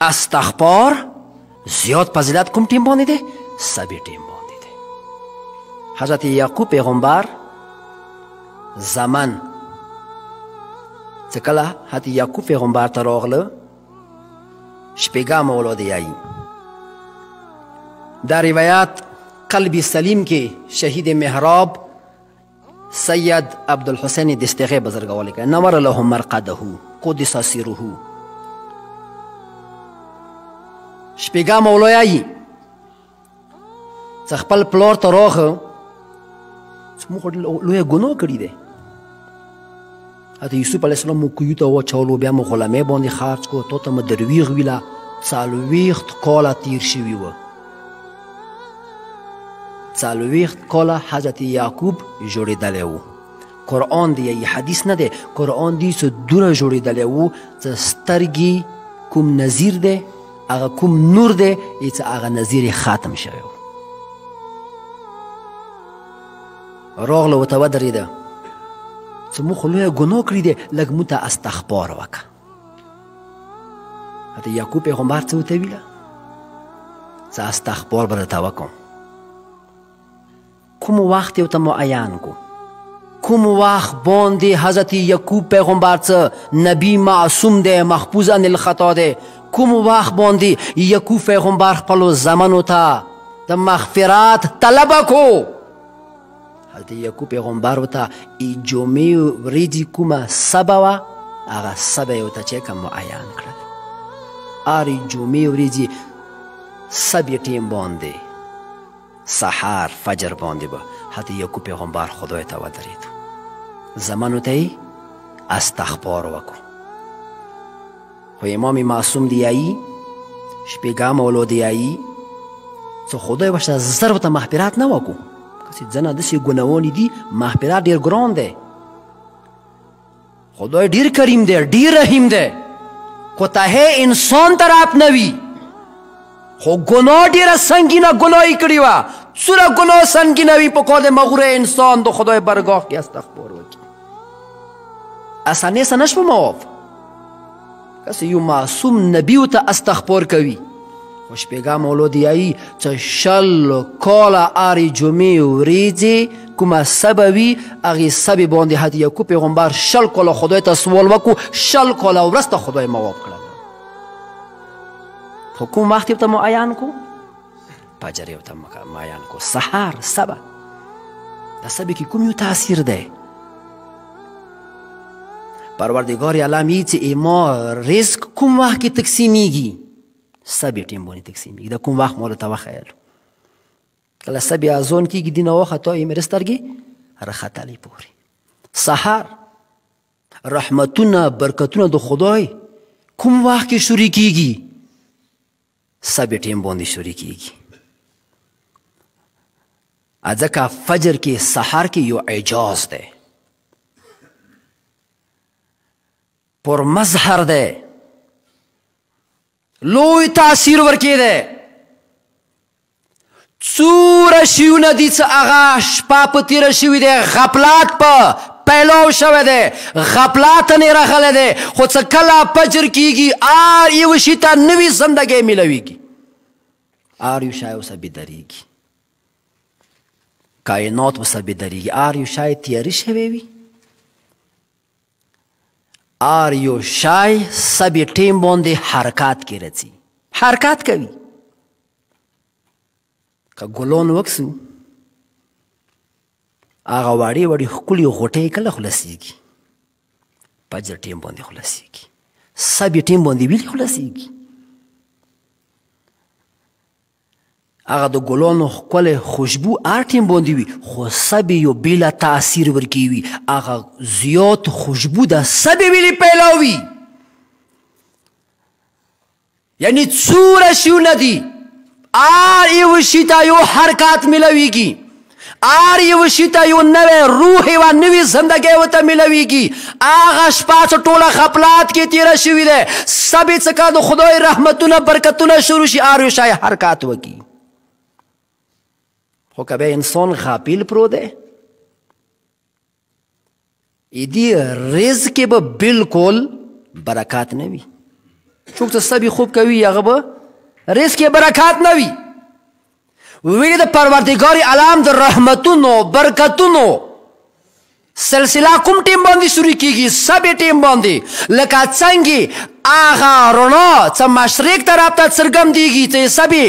استغفار زیاد فضیلت کوم ټیم باندې دی؟ سبي ټیم باندې دی. حضرت یعقوب پیغمبر زمان چې کله حضرت یعقوب پیغمبر ته راغله شپږم اولاد یې در روایت قلبی سلیم کې شهید محراب سید عبدالحسین دستغی بزرگوالی که نور له مرقده قدس سیره شپږم اولاد چې خپل پلار ته راغه چې موږ لویه ګناه کړې ده. حضرت یوسف علیه السلام موږ کویو ته واچولو بیا مو غلامۍ باندې خرڅ کړو تا ته مو درویغ ویله 40 کاله تیر شوي وه. 40 کاله حضرت یعقوب جوړېدلی و. قرآن دی یی حدیث نه دی، قرآن دی چې دوره جوړېدلی و چې سترګې کوم نظیر دی هغه کوم نور دی چې هغه نظیر ختم شوی و. راغله ورته ودرېده چې موږ خو لویه ګناه کړې دی لږ موږ ته استغفار وکړه. حضرت یعقوب پیغمبر څه ورته ویله چې استغفار به درته وکړم. کوم وخت یې ورته معین کو، کوم وخت باندې حضرت یعقوب پیغمبر څه نبی معصوم دی محفوظ عن الخطا دی، کوم وخت باندې یعقوب پیغمبر خپلو زمنو ته د مغفرت طلبه کو. حضرت یعقوب پیغمبر ورته ای جمعې ورځې کومه سبه وه هغه سبه یې ورته چې کوم معین کړل. هرې جمعې ورځې سبې ټیم باندې سحر فجر باندې به حضرت یعقوب پیغمبر خدای ته ودرېد، زمانو ته یې استغفار وکړو. خو امام معصوم دیایی شپږم اولاد دیایی څه خدای ورته زر ورته مغفرت نه وکړو. کسې ځنه داسې ګناهونه دي مغفرت ډېر ګران دی. خدای ډېر کریم دی ډېر رحیم دی. کوتاهی انسان طرف نه وي خو ګناه ډېره سنګینه ګناه یې کړې وه. څومره ګناه سنګینه وي پکار دی مغروره انسان د خدای برګاه کې استغفار وکړي. اسانۍ سره نشوه معاف. کسې یو معصوم نبي ورته استغفار کوي. خو شپږم اولاد یې چې 60 کاله هرې جمعې ورځې کومه سبه وي هغې سبې باندې حضرت یعقوب پیغمبر 60 کاله خدای ته سوال وکړو 60 کاله وروسته خدای معاف کړل. خو کوم وخت یې ورته معین کو؟ فجر یې ورته معین کو، سحر سبه. د سبې کې کوم یو تاثیر دی؟ پروردگار عالم یې چې ما رزق کوم وخت کې تقسیمیږي؟ سبې ټیم باندې تقسیمیږي. د کوم وخت ما درته وښیلو کله سبې اذان کېږي دینه وخته یې مې سترګې راختلی پورې. سحر رحمتونه برکتونه د خدای کوم وخت کې شروع کېږي؟ سبې ټیم باندې شروع کېږي. ځکه فجر کې سحر کې یو اعجاز دی پر مظهر دی لوی تاثیر ورکې دی. څومره شیونه دي چې هغه شپه په تېره شوي دی غفلت په پیلاو شوی دی غفلت نه راغلی دی. خو څه کله فجر کېږي هر یو شي ته نوې زندګۍ میلویږي، هر یو شی ورسره بیدارېږي، کائنات ورسره بیدارېږي. هر یو شی تیارې شوی وي، هر یو شی سبې ټیم باندې حرکت کې راځي، حرکت کوي. که ګلان وکسو هغه وړې وړې ښکلې غوټۍ کله خلاصېږي؟ فجر ټیم باندې خلاصېږي، سبې ټیم باندې ولې خلاصېږي؟ هغه د ګلانو ښکلی خوشبو هر ټیم باندې وي، خو سبې یو بېله تاثیر ورکوي. هغه زیات خوشبو د سبې ولې پیلاوي؟ یعنی څومره شیونه دي هر یو شي ته یو حرکت میلویږي، هر یو شي ته یو نوی روح یوه نوې زندګۍ ورته میلویږي. هغه شپه چې ټوله غفلت کې تېره شوې ده سبې څه کله د خدای رحمتونه برکتونه شروع شي هر یو شی حرکت وکړي. خو که بیا انسان غافل پرو دی ایدی رزق کې به بلکل برکت نه وي. څوک چې سبي خوب کوي هغه به رزق کې برکات نه وي. ویلي د پروردګار عالم د رحمتونو برکتونو سلسله کوم ټیم باندې شروع کیږي؟ سبي ټیم باندې. لکه څنګه هغه رڼا چې مشرق طرف ته څرګندېږي چې سبي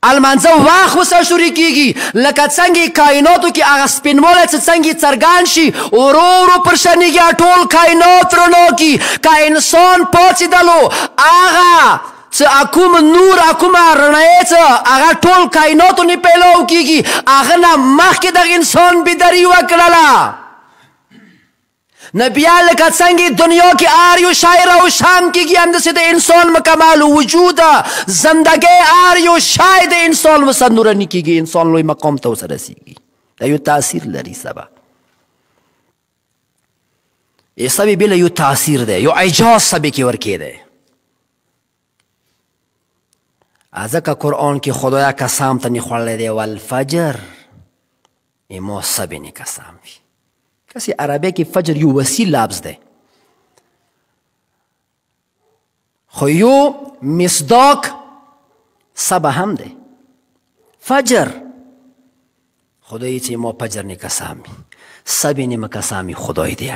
المنځه وخت ورسره شروع کیږي. لکه څنګه کائناتو کې هغه سپینوالی چې څنګه څرګند شي ورو ورو پر شنېږي ټول کائنات رڼا کې. که انسان پاڅېدلو هغه چې کوم نور کومه رڼایي چې هغه ټول کائناتو نه پیلو کیږي هغه نه مخکې دغه انسان بیداري وکړله. نبیان لکه څنګه دنیا کې هر یو شی روشن کیږي همداسې د انسان مکمل وجود زندګۍ هر یو شی د انسان ورسره نوراني کیږي. انسان لوی مقام ته ورسره رسیږي. دا یو تاثیر لري. سبا سبي بله یو تاثیر دی، یو اعجاز سبي کې ورکې دی. ځکه قرآن کې خدایا قسم ته نه خوړلی دی والفجر ما سبي نه قسم وي. کسی عربی کې فجر یو وسیع لفظ دی خو یو مصداق سبا هم دی. فجر خدایی چې ما فجر نه قسم وي سبي نه قسم وي خدای دی.